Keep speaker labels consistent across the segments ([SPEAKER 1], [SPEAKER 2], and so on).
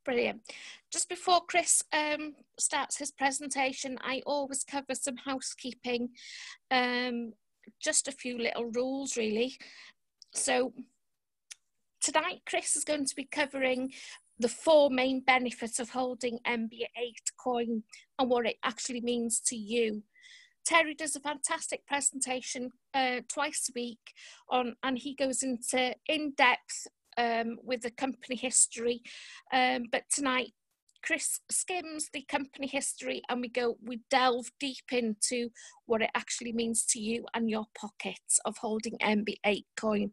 [SPEAKER 1] Brilliant. Just before Chris starts his presentation, I always cover some housekeeping, just a few little rules really. So tonight, Chris is going to be covering the 4 main benefits of holding MB8 coin and what it actually means to you. Terry does a fantastic presentation twice a week and he goes into in-depth with the company history. But tonight, Chris skims the company history and we delve deep into what it actually means to you and your pockets of holding MB8 coin.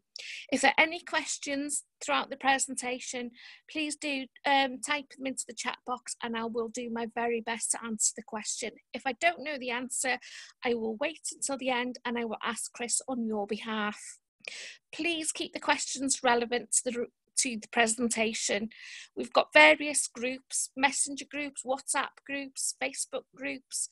[SPEAKER 1] If there are any questions throughout the presentation, please do type them into the chat box and I will do my very best to answer the question. If I don't know the answer, I will wait until the end and I will ask Chris on your behalf. Please keep the questions relevant to the presentation. We've got various groups, messenger groups, WhatsApp groups, Facebook groups,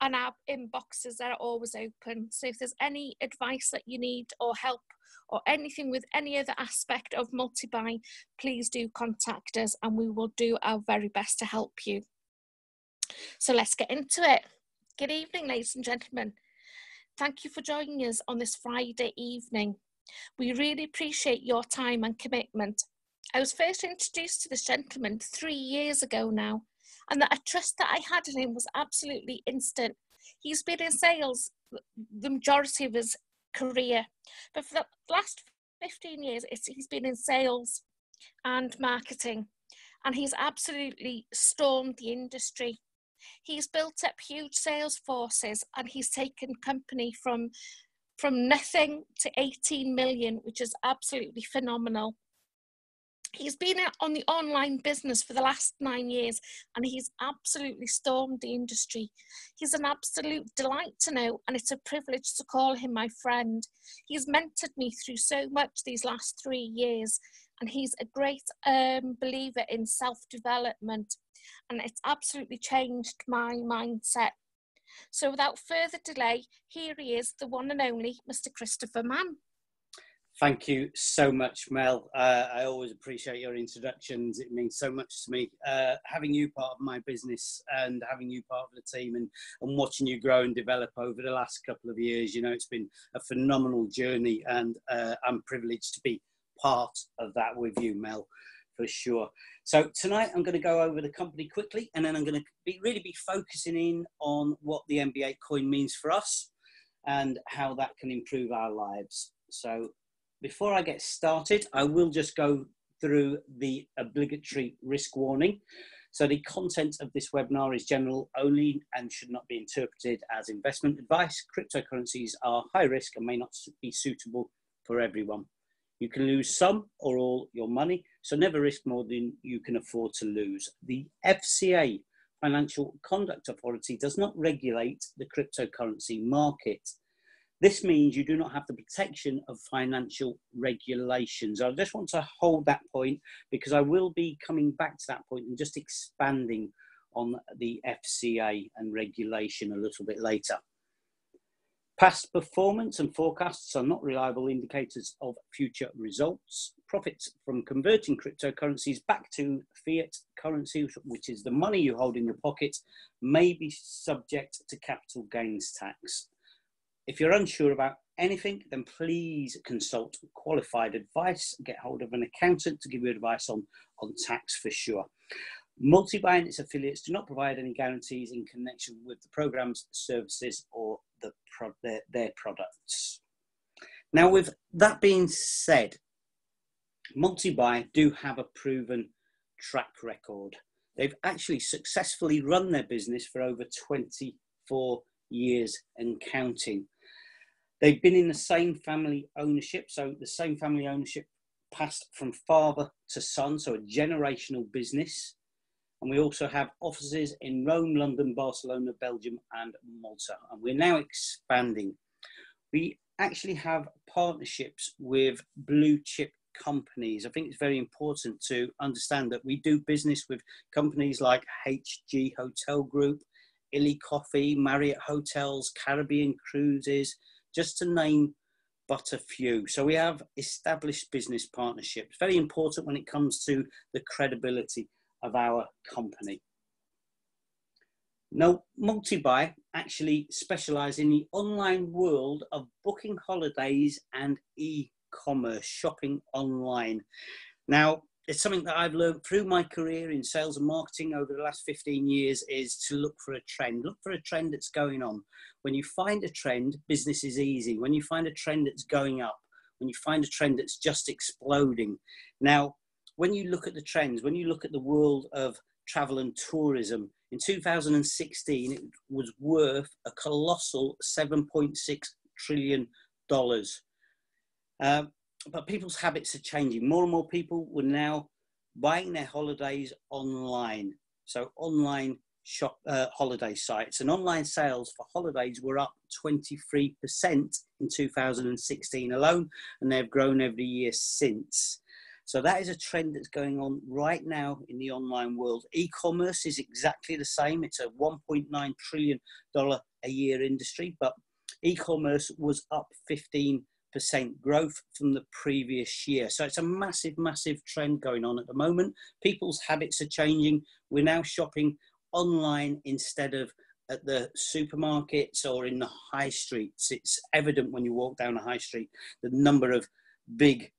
[SPEAKER 1] and our inboxes are always open. So if there's any advice that you need or help or anything with any other aspect of multi-buy, please do contact us and we will do our very best to help you. So let's get into it. Good evening, ladies and gentlemen. Thank you for joining us on this Friday evening. We really appreciate your time and commitment. I was first introduced to this gentleman 3 years ago now, and the trust that I had in him was absolutely instant. He's been in sales the majority of his career, but for the last 15 years, he's been in sales and marketing, and he's absolutely stormed the industry. He's built up huge sales forces, and he's taken company from nothing to 18 million, which is absolutely phenomenal. He's been on the online business for the last 9 years and he's absolutely stormed the industry. He's an absolute delight to know and it's a privilege to call him my friend. He's mentored me through so much these last 3 years and he's a great believer in self-development and it's absolutely changed my mindset. So without further delay, here he is, the one and only Mr. Christopher Mann.
[SPEAKER 2] Thank you so much, Mel. I always appreciate your introductions. It means so much to me. Having you part of my business and having you part of the team and watching you grow and develop over the last couple of years, you know, it's been a phenomenal journey and I'm privileged to be part of that with you, Mel, for sure. So tonight I'm going to go over the company quickly and then I'm going to really be focusing in on what the MB8 coin means for us and how that can improve our lives. So before I get started, I will just go through the obligatory risk warning. So the content of this webinar is general only and should not be interpreted as investment advice. Cryptocurrencies are high risk and may not be suitable for everyone. You can lose some or all your money, so never risk more than you can afford to lose. The FCA, Financial Conduct Authority, does not regulate the cryptocurrency market. This means you do not have the protection of financial regulations. I just want to hold that point because I will be coming back to that point and just expanding on the FCA and regulation a little bit later. Past performance and forecasts are not reliable indicators of future results. Profits from converting cryptocurrencies back to fiat currency, which is the money you hold in your pocket, may be subject to capital gains tax. If you're unsure about anything, then please consult qualified advice. Get hold of an accountant to give you advice on tax for sure. Multi-buy and its affiliates do not provide any guarantees in connection with the programs, services, or their products. Now, with that being said, Multi-buy do have a proven track record. They've actually successfully run their business for over 24 years and counting. They've been in the same family ownership, so the same family ownership passed from father to son, so a generational business. And we also have offices in Rome, London, Barcelona, Belgium, and Malta. And we're now expanding. We actually have partnerships with blue chip companies. I think it's very important to understand that we do business with companies like HG Hotel Group, Illy Coffee, Marriott Hotels, Caribbean Cruises, just to name but a few. So we have established business partnerships. Very important when it comes to the credibility of our company. Now, Multibuy actually specialise in the online world of booking holidays and e-commerce, shopping online. Now, it's something that I've learned through my career in sales and marketing over the last 15 years is to look for a trend. Look for a trend that's going on. When you find a trend, business is easy. When you find a trend that's going up, when you find a trend that's just exploding. Now, when you look at the trends, when you look at the world of travel and tourism, in 2016, it was worth a colossal $7.6 trillion. But people's habits are changing. More and more people were now buying their holidays online. So online holiday sites and online sales for holidays were up 23% in 2016 alone, and they've grown every year since. So that is a trend that's going on right now in the online world. E-commerce is exactly the same. It's a $1.9 trillion a year industry, but e-commerce was up 15% growth from the previous year. So it's a massive, massive trend going on at the moment. People's habits are changing. We're now shopping online instead of at the supermarkets or in the high streets. It's evident when you walk down a high street, the number of big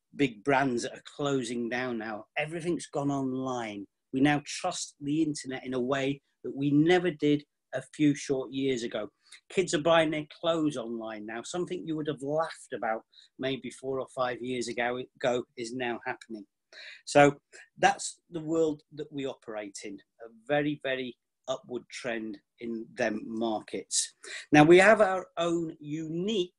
[SPEAKER 2] brands that are closing down now. Everything's gone online. We now trust the internet in a way that we never did a few short years ago. Kids are buying their clothes online now. Something you would have laughed about maybe 4 or 5 years ago is now happening. So that's the world that we operate in, a very, very upward trend in them markets. Now we have our own unique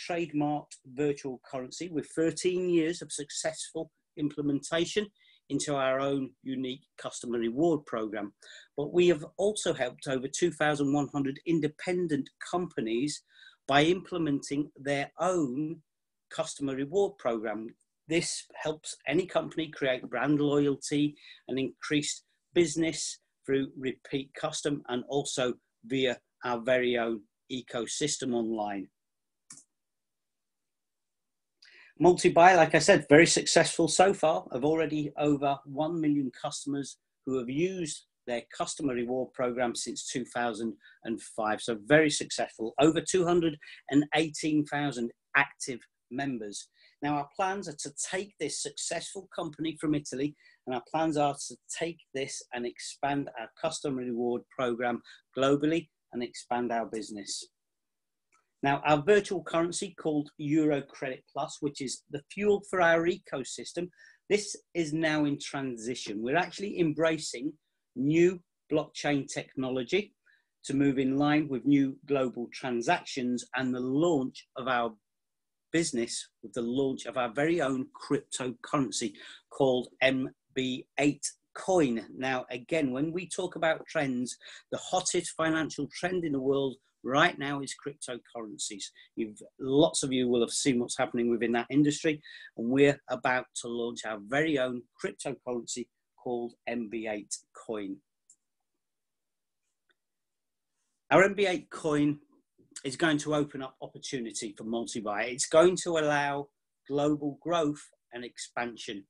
[SPEAKER 2] trademarked virtual currency with 13 years of successful implementation into our own unique customer reward program. But we have also helped over 2,100 independent companies by implementing their own customer reward program. This helps any company create brand loyalty and increased business through repeat custom and also via our very own ecosystem online. Multibuy, like I said, very successful so far. Of already over 1 million customers who have used their customer reward program since 2005. So very successful. Over 218,000 active members. Now our plans are to take this successful company from Italy, and our plans are to take this and expand our customer reward program globally and expand our business. Now, our virtual currency called Euro Credit Plus, which is the fuel for our ecosystem, this is now in transition. We're actually embracing new blockchain technology to move in line with new global transactions and the launch of our business with the launch of our very own cryptocurrency called MB8 Coin. Now, again, when we talk about trends, the hottest financial trend in the world right now is cryptocurrencies. Lots of you will have seen what's happening within that industry, and we're about to launch our very own cryptocurrency called MB8 Coin. Our MB8 Coin is going to open up opportunity for Multibuy. It's going to allow global growth and expansion.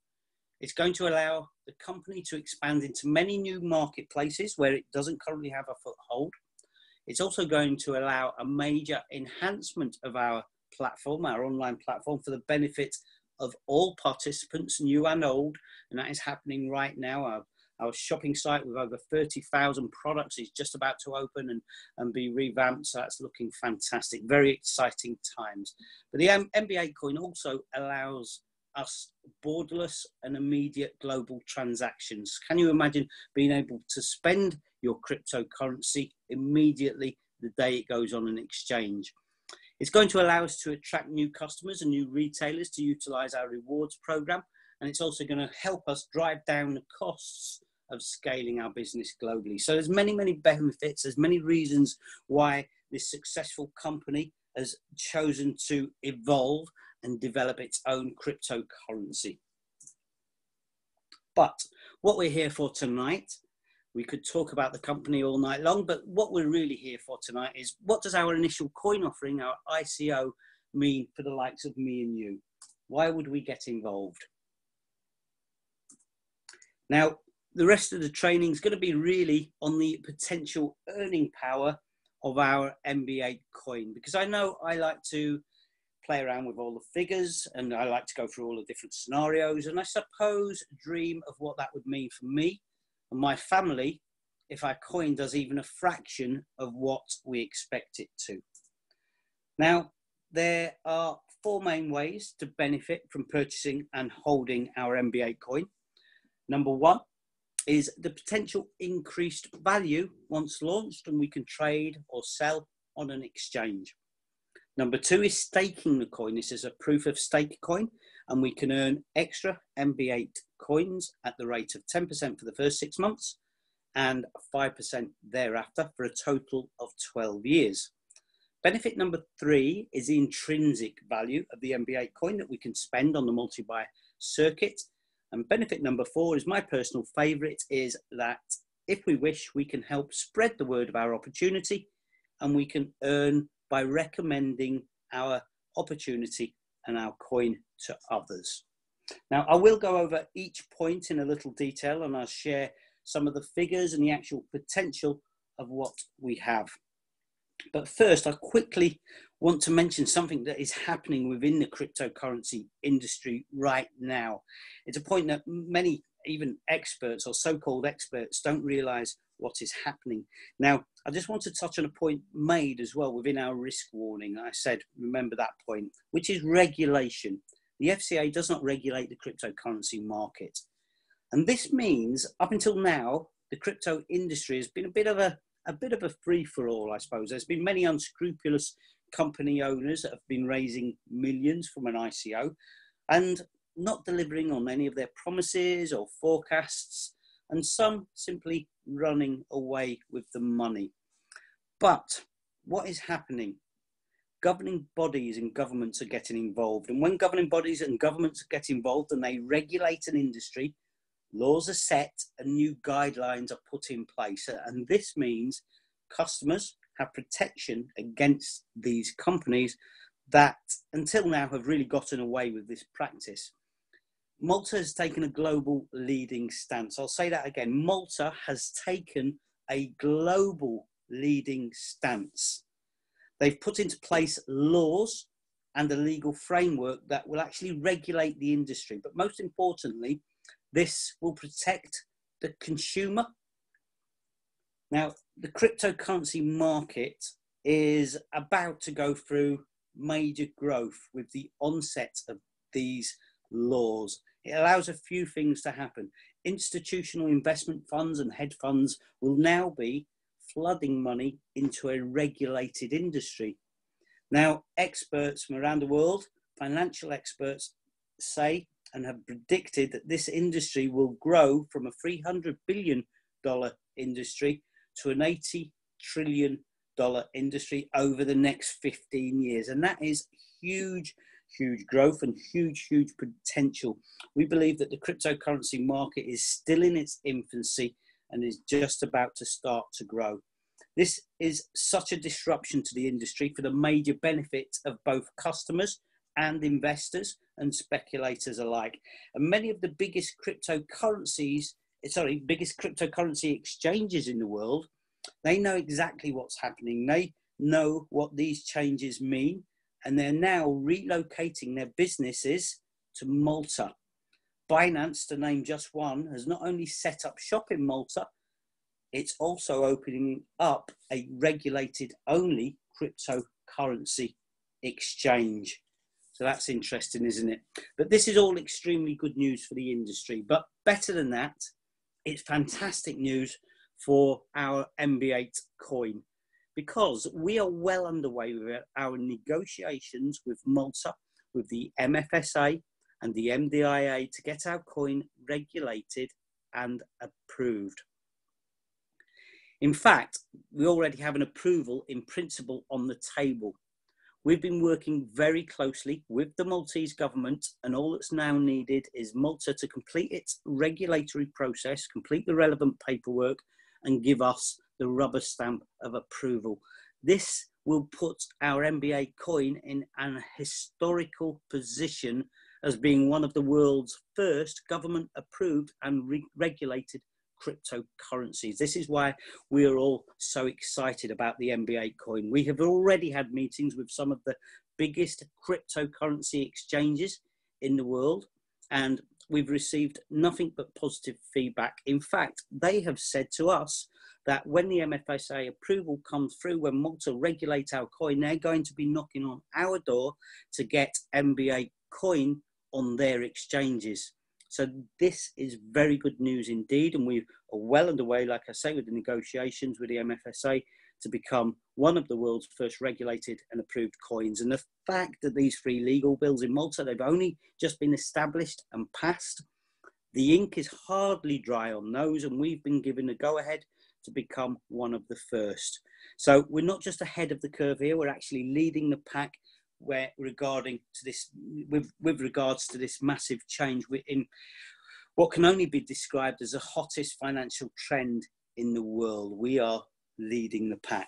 [SPEAKER 2] It's going to allow the company to expand into many new marketplaces where it doesn't currently have a foothold. It's also going to allow a major enhancement of our platform, our online platform, for the benefit of all participants, new and old, and that is happening right now. Our shopping site with over 30,000 products is just about to open and be revamped, so that's looking fantastic. Very exciting times. But the MB8 Coin also allows us borderless and immediate global transactions. Can you imagine being able to spend your cryptocurrency immediately the day it goes on an exchange? It's going to allow us to attract new customers and new retailers to utilize our rewards program, and it's also going to help us drive down the costs of scaling our business globally. So there's many, many benefits. There's many reasons why this successful company has chosen to evolve and develop its own cryptocurrency. But what we're here for tonight, we could talk about the company all night long, but what we're really here for tonight is, what does our initial coin offering, our ICO, mean for the likes of me and you? Why would we get involved? Now, the rest of the training is going to be really on the potential earning power of our MB8 coin, because I know I like to play around with all the figures and I like to go through all the different scenarios, and I suppose dream of what that would mean for me and my family if our coin does even a fraction of what we expect it to. Now, there are 4 main ways to benefit from purchasing and holding our MB8 coin. Number 1 is the potential increased value once launched and we can trade or sell on an exchange. Number 2 is staking the coin. This is a proof of stake coin, and we can earn extra MB8 coins at the rate of 10% for the first 6 months and 5% thereafter for a total of 12 years. Benefit number 3 is the intrinsic value of the MB8 coin that we can spend on the multi-buy circuit. And benefit number 4 is my personal favourite, is that if we wish, we can help spread the word of our opportunity, and we can earn by recommending our opportunity and our coin to others. Now, I will go over each point in a little detail, and I'll share some of the figures and the actual potential of what we have. But first, I quickly want to mention something that is happening within the cryptocurrency industry right now. It's a point that many, even experts or so-called experts, don't realize what is happening. Now, I just want to touch on a point made as well within our risk warning. I said, remember that point, which is regulation. The FCA does not regulate the cryptocurrency market. And this means up until now, the crypto industry has been a bit of a free-for-all, I suppose. There's been many unscrupulous company owners that have been raising millions from an ICO and not delivering on any of their promises or forecasts, and some simply running away with the money. But what is happening? Governing bodies and governments are getting involved. And when governing bodies and governments get involved and they regulate an industry, laws are set and new guidelines are put in place. And this means customers have protection against these companies that until now have really gotten away with this practice. Malta has taken a global leading stance. I'll say that again. Malta has taken a global leading stance. They've put into place laws and a legal framework that will actually regulate the industry. But most importantly, this will protect the consumer. Now, the cryptocurrency market is about to go through major growth with the onset of these laws. It allows a few things to happen. Institutional investment funds and hedge funds will now be flooding money into a regulated industry. Now, experts from around the world, financial experts, say and have predicted that this industry will grow from a $300 billion industry to an $80 trillion industry over the next 15 years. And that is huge, huge growth and huge, huge potential. We believe that the cryptocurrency market is still in its infancy and is just about to start to grow. This is such a disruption to the industry for the major benefit of both customers and investors and speculators alike. And many of the biggest cryptocurrency exchanges in the world, they know exactly what's happening. They know what these changes mean, and they're now relocating their businesses to Malta. Binance, to name just one, has not only set up shop in Malta, it's also opening up a regulated only cryptocurrency exchange. So that's interesting, isn't it? But this is all extremely good news for the industry. But better than that, it's fantastic news for our MB8 coin, because we are well underway with our negotiations with Malta, with the MFSA and the MDIA to get our coin regulated and approved. In fact, we already have an approval in principle on the table. We've been working very closely with the Maltese government, and all that's now needed is Malta to complete its regulatory process, complete the relevant paperwork, and give us the rubber stamp of approval. This will put our MB8 coin in an historical position as being one of the world's first government-approved and regulated cryptocurrencies. This is why we are all so excited about the MB8 coin. We have already had meetings with some of the biggest cryptocurrency exchanges in the world, and we've received nothing but positive feedback. In fact, they have said to us that when the MFSA approval comes through, when Malta regulate our coin, they're going to be knocking on our door to get MB8 coin on their exchanges. So this is very good news indeed, and we are well underway, like I say, with the negotiations with the MFSA to become one of the world's first regulated and approved coins. And the fact that these 3 legal bills in Malta, they've only just been established and passed, the ink is hardly dry on those, and we've been given a go-ahead to become one of the first. So we're not just ahead of the curve here, we're actually leading the pack with regards to this massive change in what can only be described as the hottest financial trend in the world. We are leading the pack.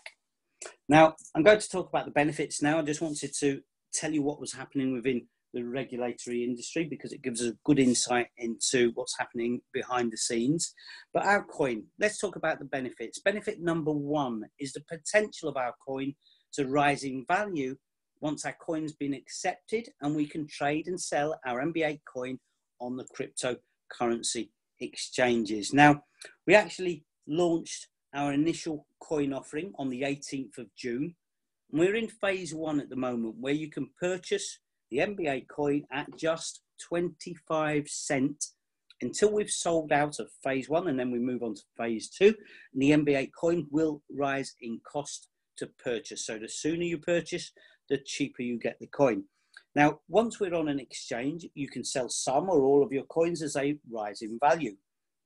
[SPEAKER 2] Now, I'm going to talk about the benefits now. I just wanted to tell you what was happening within the regulatory industry, because it gives us a good insight into what's happening behind the scenes. But our coin, let's talk about the benefits. Benefit number 1 is the potential of our coin to rise in value once our coin's been accepted and we can trade and sell our MB8 coin on the cryptocurrency exchanges. Now, we actually launched our initial coin offering on the 18th of June. We're in phase 1 at the moment, where you can purchase the MB8 coin at just 25 cents until we've sold out of phase 1, and then we move on to phase 2. And the MB8 coin will rise in cost to purchase. So the sooner you purchase, the cheaper you get the coin. Now, once we're on an exchange, you can sell some or all of your coins as they rise in value.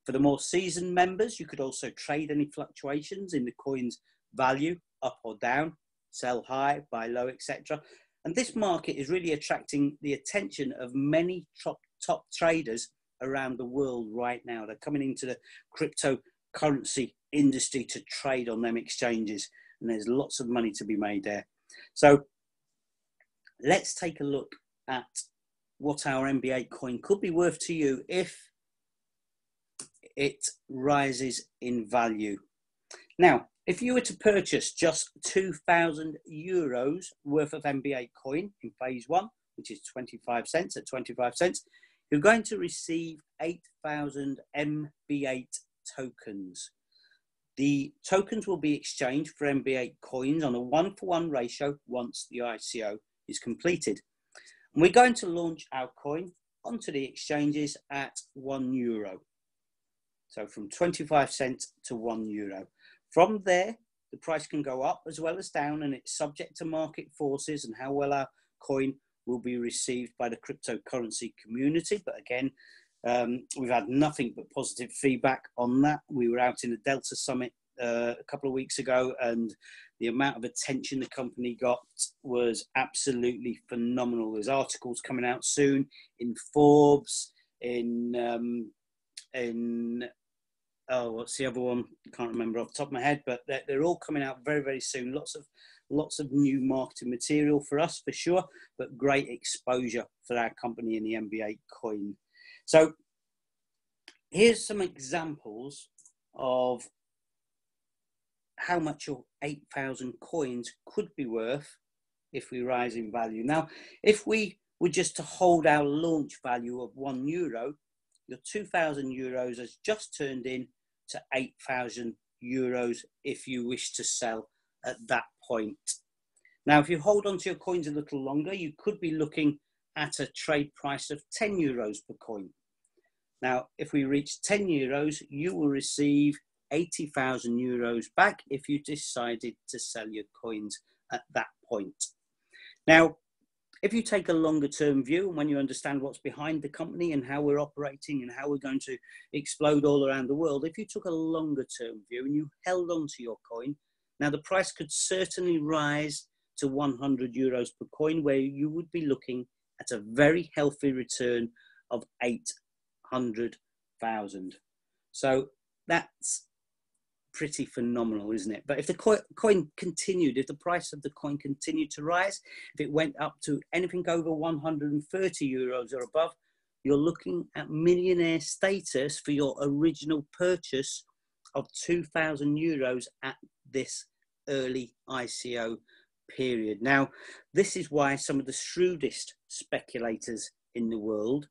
[SPEAKER 2] For the more seasoned members, you could also trade any fluctuations in the coin's value, up or down, sell high, buy low, etc. And this market is really attracting the attention of many top traders around the world right now. They're coming into the cryptocurrency industry to trade on them exchanges, and there's lots of money to be made there. So let's take a look at what our MB8 coin could be worth to you if it rises in value. Now, if you were to purchase just €2,000 worth of MB8 coin in phase 1, which is 25 cents at 25 cents, you're going to receive 8,000 MB8 tokens. The tokens will be exchanged for MB8 coins on a 1-for-1 ratio once the ICO is completed. And we're going to launch our coin onto the exchanges at €1. So from 25 cents to €1. From there, the price can go up as well as down, and it's subject to market forces and how well our coin will be received by the cryptocurrency community. But again, we've had nothing but positive feedback on that. We were out in the Delta Summit a couple of weeks ago, and the amount of attention the company got was absolutely phenomenal. There's articles coming out soon in Forbes, what's the other one? I can't remember off the top of my head, but they're all coming out very, very soon. Lots of new marketing material for us, for sure, but great exposure for our company in the MB8 coin. So here's some examples of how much your 8,000 coins could be worth if we rise in value. Now, if we were just to hold our launch value of €1, your €2,000 has just turned in to €8,000 if you wish to sell at that point. Now, if you hold on to your coins a little longer, you could be looking at a trade price of €10 per coin. Now, if we reach €10, you will receive €80,000 back if you decided to sell your coins at that point. Now, if you take a longer term view, and when you understand what's behind the company and how we're operating and how we're going to explode all around the world, if you took a longer term view and you held on to your coin, now the price could certainly rise to €100 per coin, where you would be looking at a very healthy return of 800,000. So that's pretty phenomenal, isn't it? But if the coin continued, if the price of the coin continued to rise, if it went up to anything over €130 or above, you're looking at millionaire status for your original purchase of €2,000 at this early ICO period. Now, this is why some of the shrewdest speculators in the world,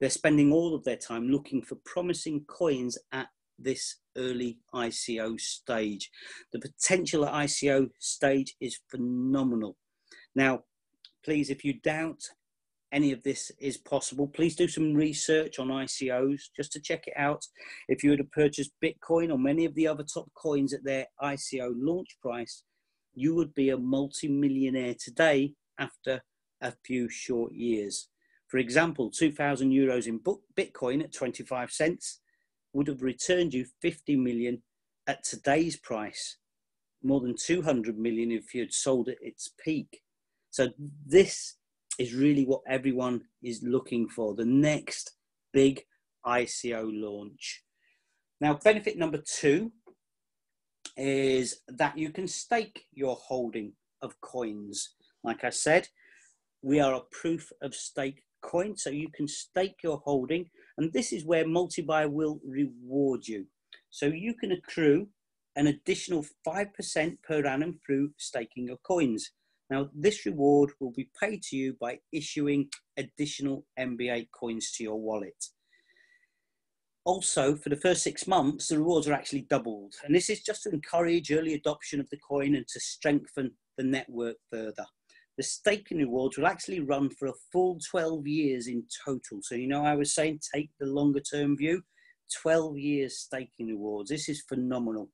[SPEAKER 2] they're spending all of their time looking for promising coins at this early ICO stage. The potential at ICO stage is phenomenal. Now, please, if you doubt any of this is possible, please do some research on ICOs just to check it out. If you were to purchase Bitcoin or many of the other top coins at their ICO launch price, you would be a multi-millionaire today after a few short years. For example, €2,000 in Bitcoin at 25 cents would have returned you 50 million at today's price, more than 200 million if you had sold at its peak. So this is really what everyone is looking for, the next big ICO launch. Now, benefit number 2 is that you can stake your holding of coins. Like I said, we are a proof of stake coin, so you can stake your holding, and this is where multi-buy will reward you. So you can accrue an additional 5% per annum through staking your coins. Now, this reward will be paid to you by issuing additional MB8 coins to your wallet. Also, for the first 6 months, the rewards are actually doubled. And this is just to encourage early adoption of the coin and to strengthen the network further. The staking rewards will actually run for a full 12 years in total. So, you know, I was saying take the longer term view, 12 years staking rewards. This is phenomenal.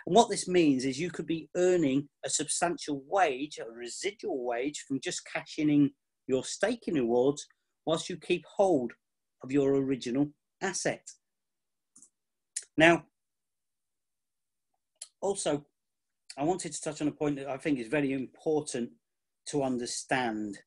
[SPEAKER 2] And what this means is you could be earning a substantial wage, a residual wage, from just cashing in your staking rewards whilst you keep hold of your original asset. Now, also, I wanted to touch on a point that I think is very important to understand.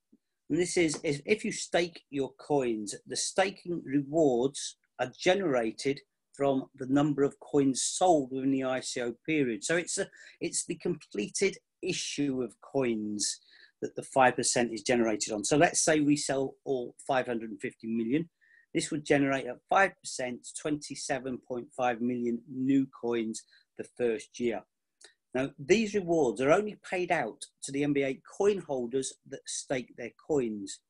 [SPEAKER 2] And this is if you stake your coins, the staking rewards are generated from the number of coins sold within the ICO period. So it's the completed issue of coins that the 5% is generated on. So let's say we sell all 550 million. This would generate at 5% 27.5 million new coins the first year. Now, these rewards are only paid out to the MB8 coin holders that stake their coins.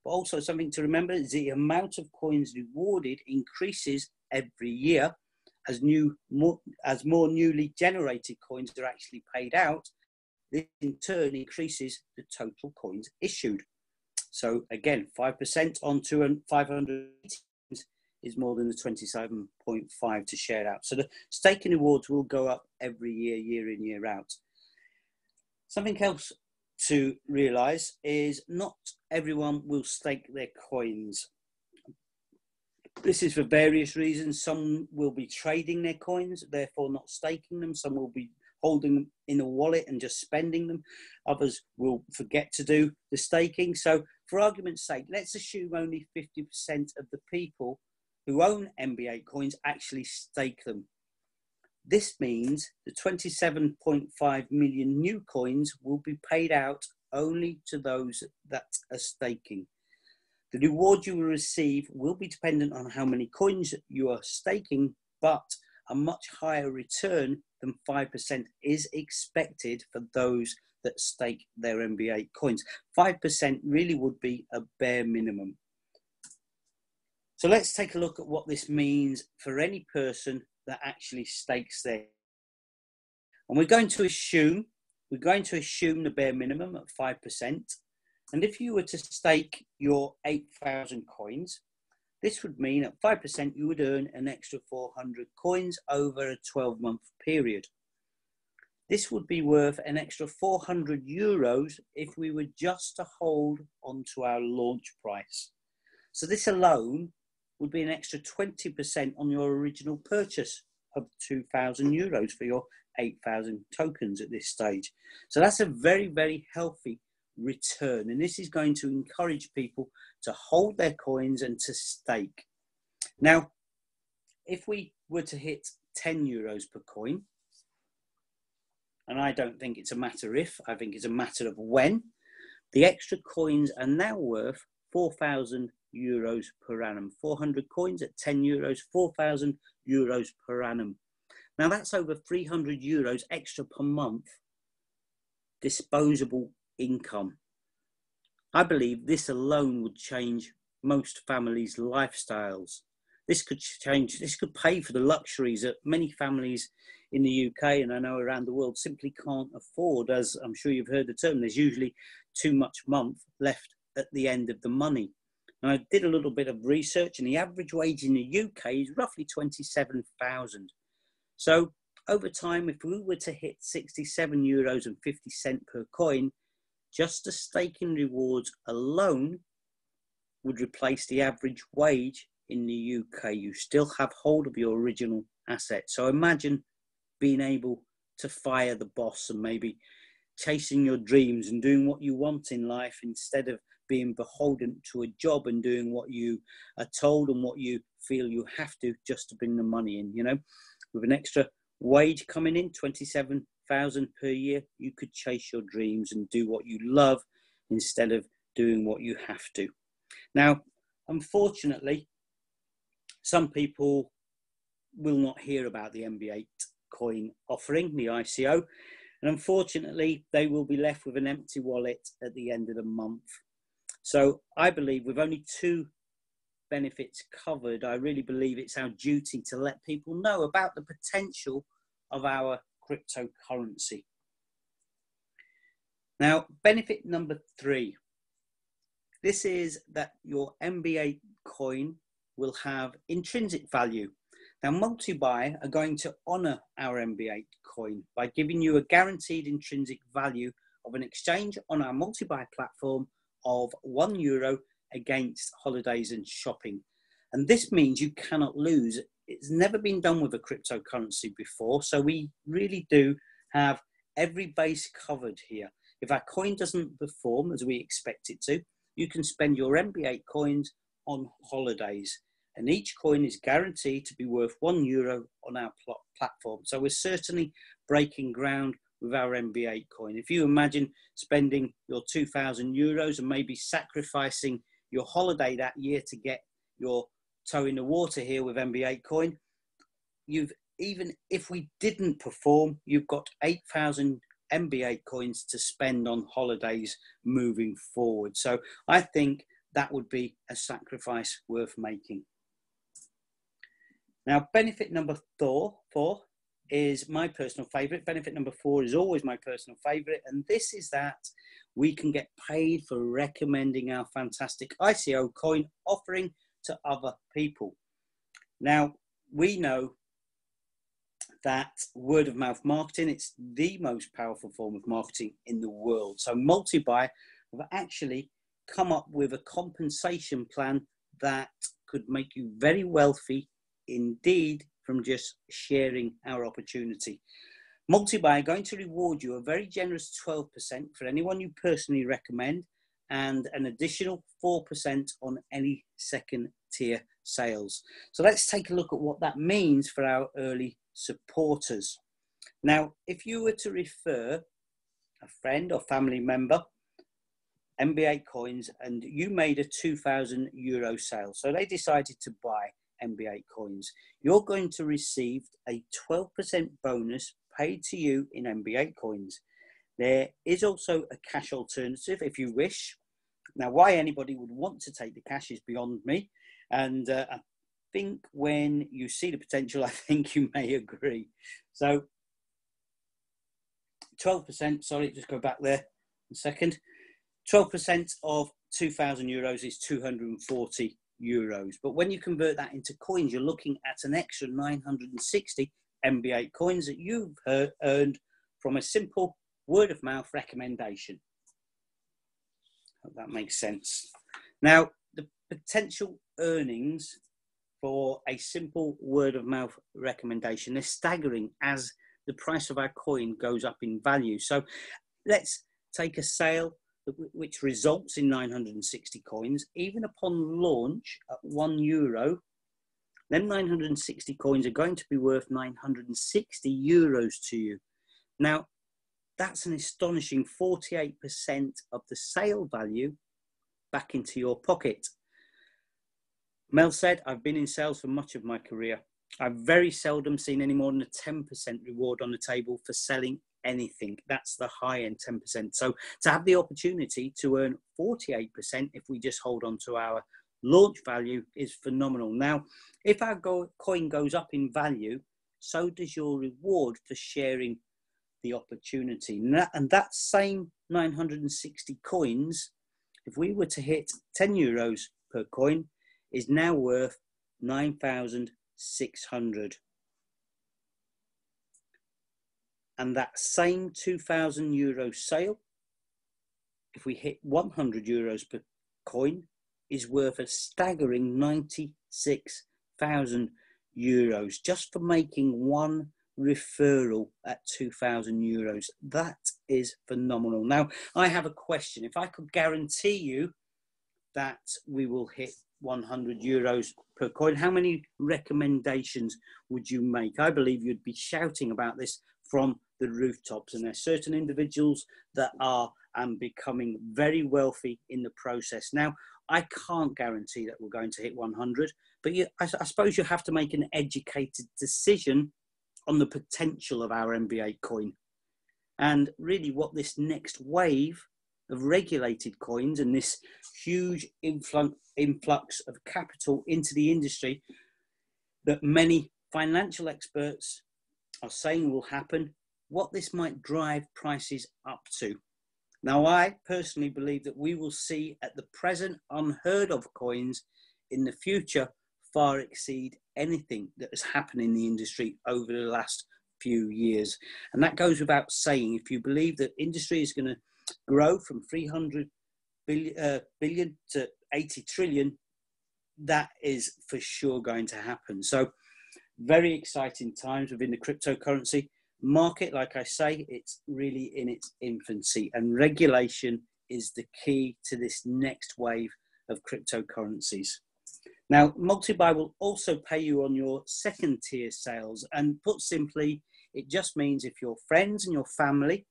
[SPEAKER 2] But also something to remember is the amount of coins rewarded increases every year as more newly generated coins are actually paid out. This in turn increases the total coins issued. So again, 5% on 500 is more than the 27.5 to share out. So the staking rewards will go up every year, year in, year out. Something else to realize is not everyone will stake their coins. This is for various reasons. Some will be trading their coins, therefore not staking them. Some will be holding them in a wallet and just spending them. Others will forget to do the staking. So for argument's sake, let's assume only 50% of the people who own MB8 coins actually stake them. This means the 27.5 million new coins will be paid out only to those that are staking. The reward you will receive will be dependent on how many coins you are staking, but a much higher return than 5% is expected for those that stake their MB8 coins. 5% really would be a bare minimum. So let's take a look at what this means for any person that actually stakes their. And we're going to assume the bare minimum at 5%. And if you were to stake your 8,000 coins, this would mean at 5% you would earn an extra 400 coins over a 12-month period. This would be worth an extra €400 if we were just to hold onto our launch price. So this alone would be an extra 20% on your original purchase of €2,000 for your 8,000 tokens at this stage. So that's a very, very healthy return. And this is going to encourage people to hold their coins and to stake. Now, if we were to hit €10 per coin, and I don't think it's a matter if, I think it's a matter of when, the extra coins are now worth €4,000 euros per annum. 400 coins at 10 euros, 4,000 euros per annum. Now that's over 300 euros extra per month disposable income. I believe this alone would change most families' lifestyles. This could pay for the luxuries that many families in the UK and I know around the world simply can't afford. As I'm sure you've heard the term, there's usually too much month left at the end of the money. And I did a little bit of research, and the average wage in the UK is roughly 27,000. So over time, if we were to hit 67 euros and 50 cents per coin, just the staking rewards alone would replace the average wage in the UK. You still have hold of your original asset. So imagine being able to fire the boss and maybe chasing your dreams and doing what you want in life instead of being beholden to a job and doing what you are told and what you feel you have to just to bring the money in. You know, with an extra wage coming in, 27,000 per year, you could chase your dreams and do what you love instead of doing what you have to. Now, unfortunately, some people will not hear about the MB8 coin offering, the ICO, and unfortunately, they will be left with an empty wallet at the end of the month. So I believe with only 2 benefits covered, I really believe it's our duty to let people know about the potential of our cryptocurrency. Now, benefit number 3. This is that your MB8 coin will have intrinsic value. Now, multi-buy are going to honour our MB8 coin by giving you a guaranteed intrinsic value of an exchange on our multi-buy platform of €1 against holidays and shopping. And this means you cannot lose. It's never been done with a cryptocurrency before. So we really do have every base covered here. If our coin doesn't perform as we expect it to, you can spend your MB8 coins on holidays. And each coin is guaranteed to be worth €1 on our platform. So we're certainly breaking ground with our MB8 coin. If you imagine spending your 2,000 euros and maybe sacrificing your holiday that year to get your toe in the water here with MB8 coin, even if we didn't perform, you've got 8,000 MB8 coins to spend on holidays moving forward. So I think that would be a sacrifice worth making. Now, benefit number 4 is my personal favorite. Benefit number 4 is always my personal favorite. And this is that we can get paid for recommending our fantastic ICO coin offering to other people. Now, we know that word of mouth marketing, it's the most powerful form of marketing in the world. So multi-buy have actually come up with a compensation plan that could make you very wealthy indeed from just sharing our opportunity. Multi-buy are going to reward you a very generous 12% for anyone you personally recommend and an additional 4% on any second tier sales. So let's take a look at what that means for our early supporters. Now, if you were to refer a friend or family member MB8 coins and you made a 2,000 euro sale, so they decided to buy MB8 coins, you're going to receive a 12% bonus paid to you in MB8 coins. There is also a cash alternative if you wish. Now, why anybody would want to take the cash is beyond me, and I think when you see the potential, I think you may agree. So 12%, sorry, just go back there a second. 12% of 2,000 euros is 240 euros. But when you convert that into coins, you're looking at an extra 960 MB8 coins that you've earned from a simple word of mouth recommendation. Hope that makes sense. Now, the potential earnings for a simple word of mouth recommendation is staggering as the price of our coin goes up in value. So let's take a sale which results in 960 coins. Even upon launch at €1, then 960 coins are going to be worth 960 euros to you. Now, that's an astonishing 48% of the sale value back into your pocket. Mel said, I've been in sales for much of my career. I've very seldom seen any more than a 10% reward on the table for selling anything. That's the high end 10%. So to have the opportunity to earn 48% if we just hold on to our launch value is phenomenal. Now, if our coin goes up in value, so does your reward for sharing the opportunity. And that same 960 coins, if we were to hit 10 euros per coin, is now worth 9,600. And that same 2,000 euro sale, if we hit 100 euros per coin, is worth a staggering 96,000 euros just for making one referral at 2,000 euros. That is phenomenal. Now, I have a question. If I could guarantee you that we will hit 100 euros per coin, how many recommendations would you make? I believe you'd be shouting about this from the rooftops, and there's certain individuals that are becoming very wealthy in the process. Now, I can't guarantee that we're going to hit 100, but I suppose you have to make an educated decision on the potential of our MB8 coin. And really what this next wave of regulated coins and this huge influx of capital into the industry that many financial experts are saying will happen, what this might drive prices up to. Now, I personally believe that we will see at the present unheard of coins in the future far exceed anything that has happened in the industry over the last few years. And that goes without saying. If you believe that industry is going to grow from 300 billion to 80 trillion, that is for sure going to happen. So very exciting times within the cryptocurrency market. Like I say, it's really in its infancy, and regulation is the key to this next wave of cryptocurrencies. Now, multi-buy will also pay you on your second tier sales, and put simply, it just means if your friends and your family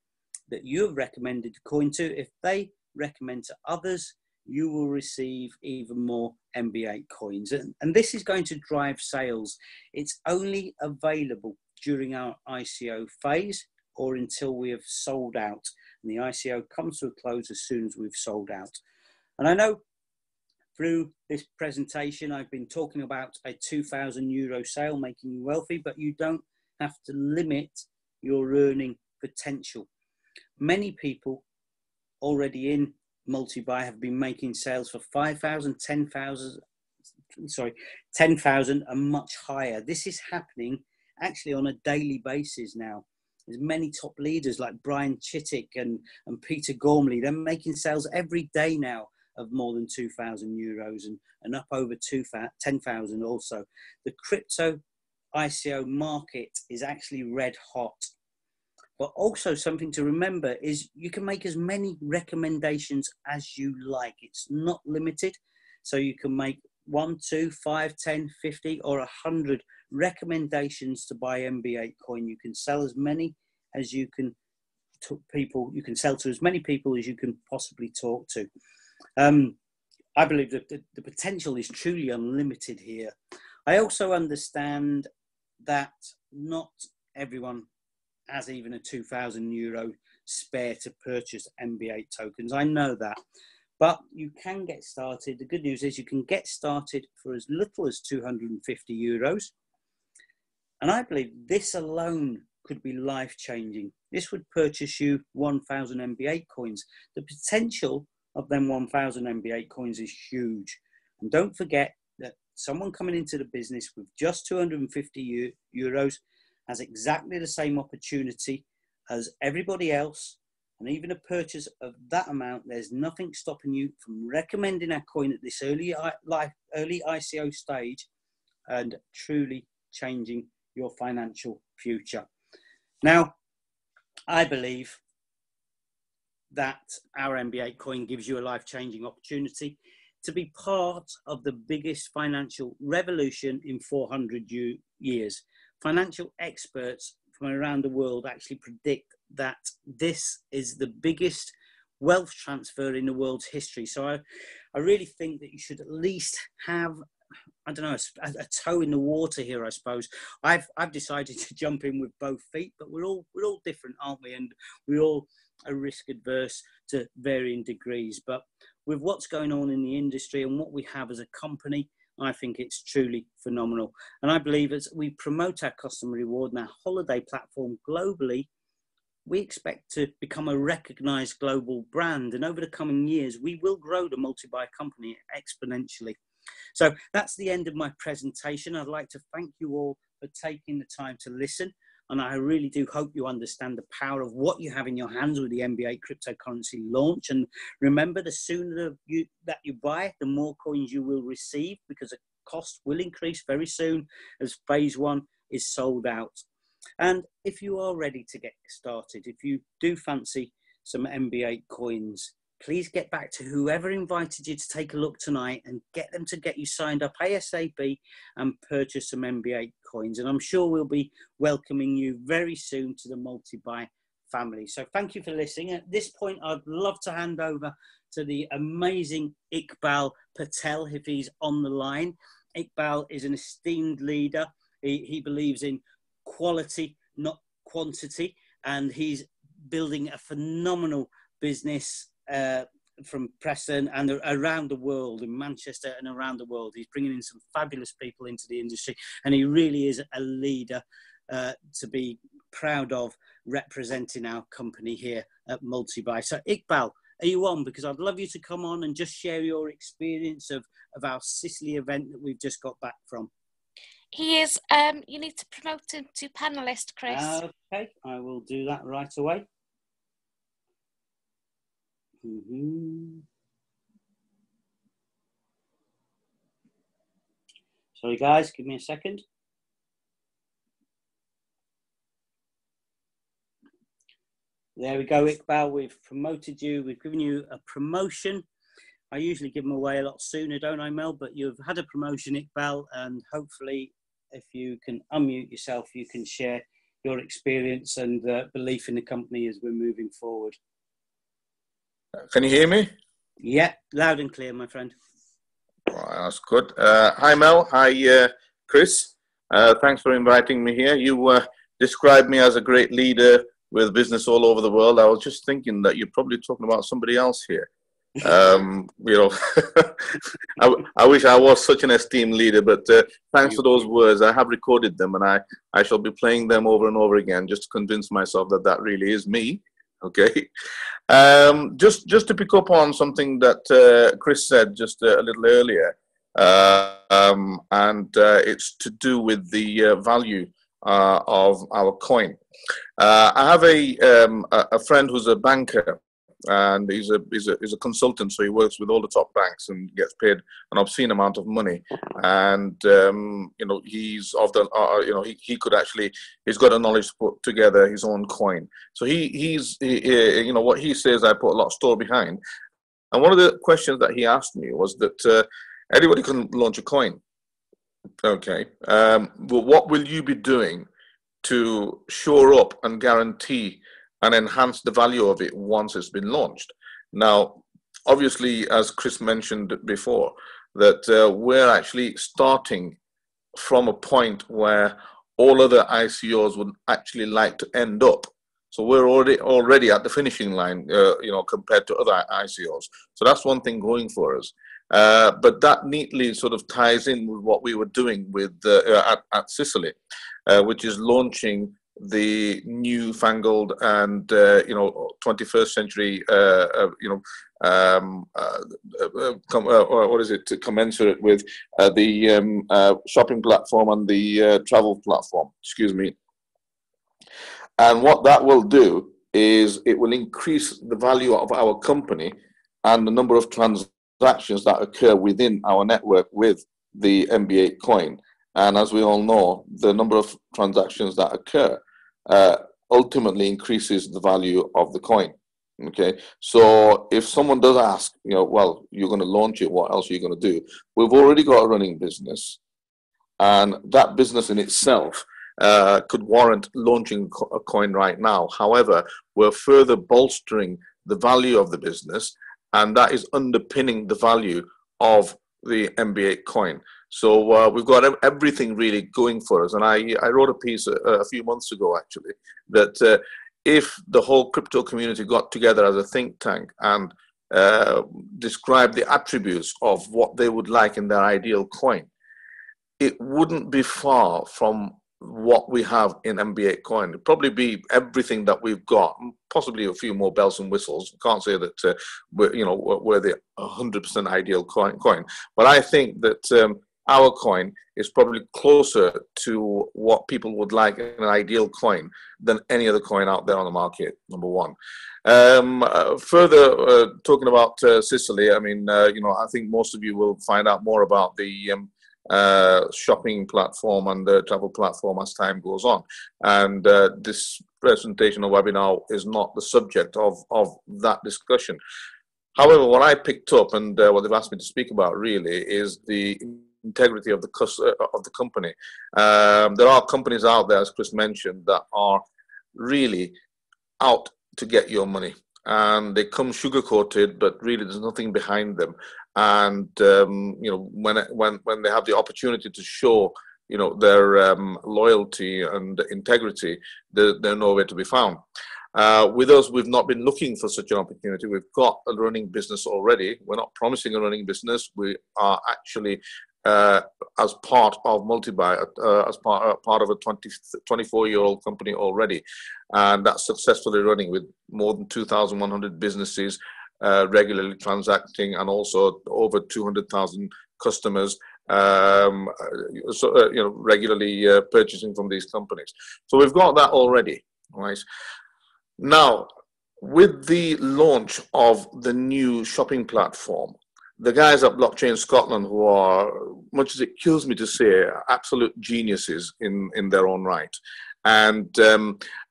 [SPEAKER 2] that you have recommended the coin to, if they recommend to others, you will receive even more MB8 coins. And this is going to drive sales. It's only available during our ICO phase or until we have sold out. And the ICO comes to a close as soon as we've sold out. And I know through this presentation, I've been talking about a 2,000 euro sale making you wealthy, but you don't have to limit your earning potential. Many people already in multi-buy have been making sales for 5,000, 10,000, 10,000 and much higher. This is happening actually on a daily basis now. There's many top leaders like Brian Chittick and Peter Gormley. They're making sales every day now of more than 2,000 euros and up over 10,000 also. The crypto ICO market is actually red hot. But also something to remember is you can make as many recommendations as you like. It's not limited. So you can make 1, 2, 5, 10, 50 or 100 recommendations to buy MB8 coin. You can sell as many as you can to people. You can sell to as many people as you can possibly talk to. I believe that the potential is truly unlimited here. I also understand that not everyone has even a 2,000 euro spare to purchase MB8 tokens. I know that, but you can get started. The good news is you can get started for as little as 250 euros. And I believe this alone could be life-changing. This would purchase you 1,000 MB8 coins. The potential of them 1,000 MB8 coins is huge. And don't forget that someone coming into the business with just 250 euros has exactly the same opportunity as everybody else. And even a purchase of that amount, there's nothing stopping you from recommending our coin at this early ICO stage and truly changing your financial future. Now, I believe that our MB8 coin gives you a life-changing opportunity to be part of the biggest financial revolution in 400 years. Financial experts from around the world actually predict that this is the biggest wealth transfer in the world's history. So I really think that you should at least have I don't know, a toe in the water here, I suppose. I've decided to jump in with both feet, but we're all different, aren't we? And we all are risk adverse to varying degrees. But with what's going on in the industry and what we have as a company, I think it's truly phenomenal. And I believe as we promote our customer reward and our holiday platform globally, we expect to become a recognized global brand. And over the coming years, we will grow the multi-buy company exponentially. So that's the end of my presentation. I'd like to thank you all for taking the time to listen. And I really do hope you understand the power of what you have in your hands with the MB8 cryptocurrency launch. And remember, the sooner that you buy, the more coins you will receive, because the cost will increase very soon as phase 1 is sold out. And if you are ready to get started, if you do fancy some MB8 coins, please get back to whoever invited you to take a look tonight and get them to get you signed up ASAP and purchase some MB8 coins. And I'm sure we'll be welcoming you very soon to the multi-buy family. So thank you for listening. At this point, I'd love to hand over to the amazing Iqbal Patel, if he's on the line. Iqbal is an esteemed leader. He believes in quality, not quantity, and he's building a phenomenal business from Preston and around the world, in Manchester and around the world. He's bringing in some fabulous people into the industry, and he really is a leader to be proud of, representing our company here at Multibuy. So Iqbal, are you on? Because I'd love you to come on and just share your experience of our Sicily event that we've just got back from.
[SPEAKER 1] He is. You need to promote him to panelist, Chris.
[SPEAKER 2] Okay, I will do that right away. Sorry guys, give me a second. There we go, Iqbal, we've promoted you, we've given you a promotion. I usually give them away a lot sooner, don't I, Mel? But you've had a promotion, Iqbal, and hopefully if you can unmute yourself, you can share your experience and belief in the company as we're moving forward.
[SPEAKER 3] Can you hear me?
[SPEAKER 2] Yeah, loud and clear, my friend.
[SPEAKER 3] Right, that's good. Hi, Mel. Hi, Chris. Thanks for inviting me here. You described me as a great leader with business all over the world. I was just thinking that you're probably talking about somebody else here. You know, I wish I was such an esteemed leader, but thanks for those words. I have recorded them, and I shall be playing them over and over again just to convince myself that that really is me. Okay. Just to pick up on something that Chris said just a little earlier, and it's to do with the value of our coin. I have a friend who's a banker, and he's a consultant, so he works with all the top banks and gets paid an obscene amount of money. And you know, he's of the you know, he could actually, he's got a knowledge to put together his own coin. So he's you know, what he says, I put a lot of store behind. And one of the questions that he asked me was that anybody can launch a coin. Okay, but what will you be doing to shore up and guarantee and enhance the value of it once it's been launched? Now, obviously, as Chris mentioned before, that we're actually starting from a point where all other ICOs would actually like to end up. So we're already at the finishing line, you know, compared to other ICOs. So that's one thing going for us. But that neatly sort of ties in with what we were doing with at Sicily, which is launching the newfangled and you know, 21st century you know, what is it, commensurate with the shopping platform and the travel platform, excuse me. And what that will do is it will increase the value of our company and the number of transactions that occur within our network with the MB8 coin. And as we all know, the number of transactions that occur ultimately increases the value of the coin. Okay, so if someone does ask, you know, well, you're going to launch it, what else are you going to do? We've already got a running business, and that business in itself could warrant launching a coin right now. However, we're further bolstering the value of the business, and that is underpinning the value of the MB8 coin. So we've got everything really going for us. And I wrote a piece a few months ago, actually, that if the whole crypto community got together as a think tank and described the attributes of what they would like in their ideal coin, it wouldn't be far from what we have in MB8 Coin. It'd probably be everything that we've got, possibly a few more bells and whistles. Can't say that we're the 100% ideal coin, but I think that our coin is probably closer to what people would like in an ideal coin than any other coin out there on the market. Number one. Further, talking about Sicily, I mean, I think most of you will find out more about the shopping platform and the travel platform as time goes on, and this presentation or webinar is not the subject of that discussion. However, what I picked up and what they've asked me to speak about really is the integrity of the company. There are companies out there, as Chris mentioned, that are really out to get your money, and they come sugar coated, but really there's nothing behind them. And when they have the opportunity to show their loyalty and integrity, they're nowhere to be found. With us, we've not been looking for such an opportunity. We've got a running business already. We're not promising a running business. We are actually, as part of Multibuy, as part of a 24-year-old company already, and that's successfully running with more than 2,100 businesses regularly transacting, and also over 200,000 customers regularly purchasing from these companies. So we've got that already, right? Now, with the launch of the new shopping platform, the guys at Blockchain Scotland, who are, much as it kills me to say, are absolute geniuses in their own right. And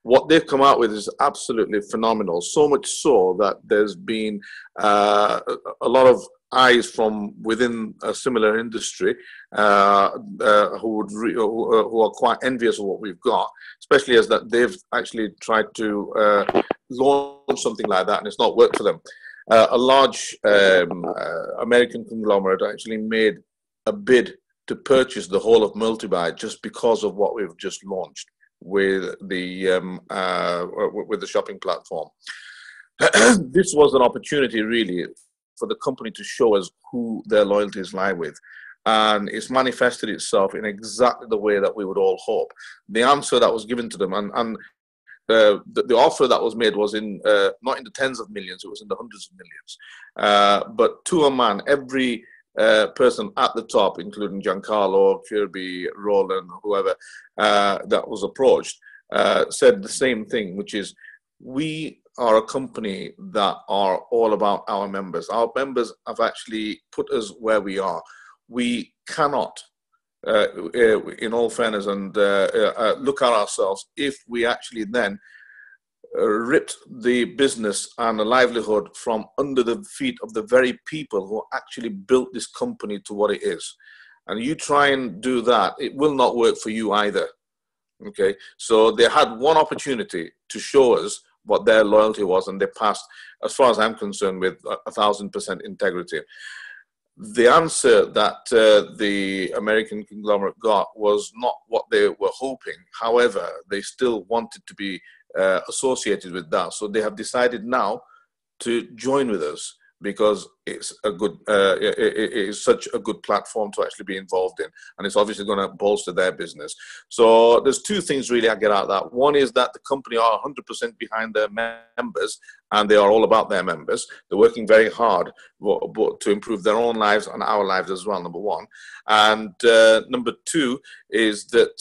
[SPEAKER 3] what they've come out with is absolutely phenomenal. So much so that there's been a lot of eyes from within a similar industry who are quite envious of what we've got, especially as that they've actually tried to launch something like that and it's not worked for them. A large American conglomerate actually made a bid to purchase the whole of Multibuy just because of what we've just launched with the shopping platform. This was an opportunity really for the company to show us who their loyalties lie with, and it's manifested itself in exactly the way that we would all hope. The answer that was given to them, and the offer that was made was in not in the tens of millions, it was in the hundreds of millions. But to a man, every person at the top, including Giancarlo, Kirby, Roland, whoever that was approached, said the same thing, which is, we are a company that are all about our members. Our members have actually put us where we are. We cannot, in all fairness, and look at ourselves if we actually then ripped the business and the livelihood from under the feet of the very people who actually built this company to what it is. And you try and do that, it will not work for you either. Okay, so they had one opportunity to show us what their loyalty was, and they passed, as far as I'm concerned, with 1,000% integrity. The answer that the American conglomerate got was not what they were hoping. However, they still wanted to be associated with that. So they have decided now to join with us because it's a good, it is such a good platform to actually be involved in, and it's obviously going to bolster their business. So there's two things really I get out of that. One is that the company are 100% behind their members, and they are all about their members. They're working very hard to improve their own lives and our lives as well, number one. And number two is that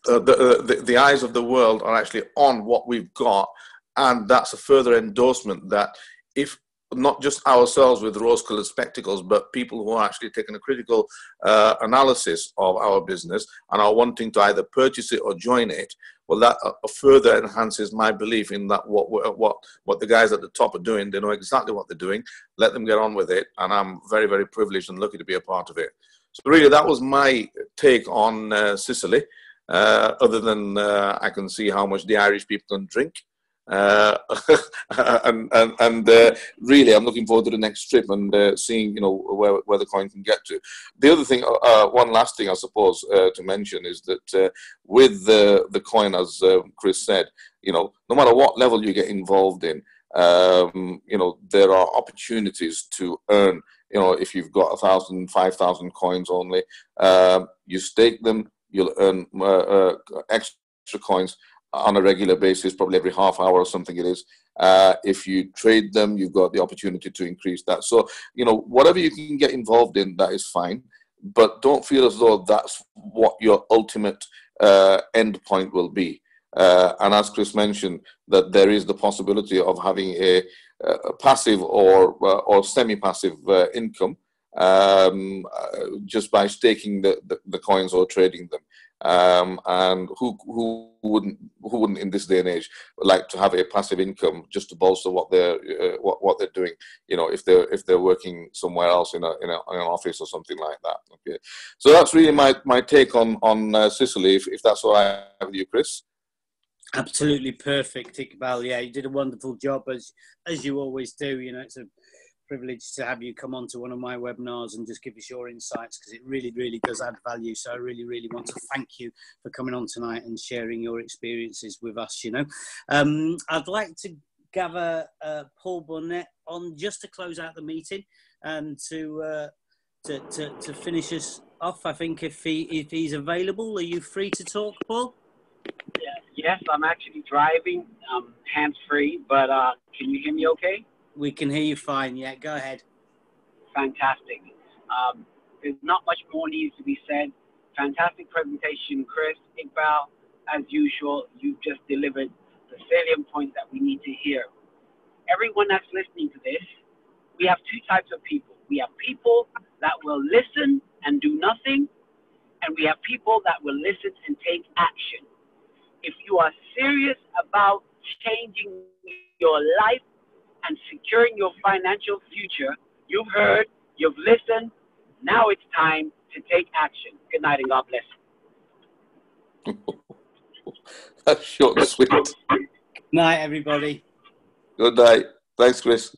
[SPEAKER 3] the eyes of the world are actually on what we've got, and that's a further endorsement that if not just ourselves with rose-colored spectacles, but people who are actually taking a critical analysis of our business and are wanting to either purchase it or join it, well, that further enhances my belief in that what the guys at the top are doing. They know exactly what they're doing. Let them get on with it, and I'm very, very privileged and lucky to be a part of it. So really, that was my take on Sicily. Other than I can see how much the Irish people can drink. and really, I'm looking forward to the next trip and seeing, you know, where the coin can get to. The other thing, one last thing, I suppose, to mention is that with the coin, as Chris said, you know, no matter what level you get involved in, you know, there are opportunities to earn. You know, if you've got 1,000, 5,000 coins only, you stake them, you'll earn extra coins on a regular basis, probably every half hour or something it is. If you trade them, you've got the opportunity to increase that. So, you know, whatever you can get involved in, that is fine. But don't feel as though that's what your ultimate end point will be. And as Chris mentioned, that there is the possibility of having a passive or semi-passive income just by staking the coins or trading them. And who wouldn't in this day and age like to have a passive income just to bolster what they're doing, you know, if they're working somewhere else in an office or something like that. Okay, so that's really my take on Sicily, if that's all right with you, Chris.
[SPEAKER 2] Absolutely perfect, Iqbal. Yeah, you did a wonderful job as you always do. You know, it's a privilege to have you come on to one of my webinars and just give us your insights, because it really, really does add value. So I really, really want to thank you for coming on tonight and sharing your experiences with us. You know, I'd like to gather Paul Burnett on just to close out the meeting and to finish us off. I think if he's available, are you free to talk, Paul?
[SPEAKER 4] Yes, I'm actually driving. I'm hands-free, but can you hear me okay?
[SPEAKER 2] We can hear you fine. Yeah, go ahead.
[SPEAKER 4] Fantastic. There's not much more needs to be said. Fantastic presentation, Chris. Iqbal, as usual, you've just delivered the salient points that we need to hear. Everyone that's listening to this, we have two types of people. We have people that will listen and do nothing, and we have people that will listen and take action. If you are serious about changing your life and securing your financial future, you've heard, you've listened, now it's time to take action. Good night and God bless.
[SPEAKER 3] That's short and sweet.
[SPEAKER 2] Night, everybody.
[SPEAKER 3] Good night. Thanks, Chris.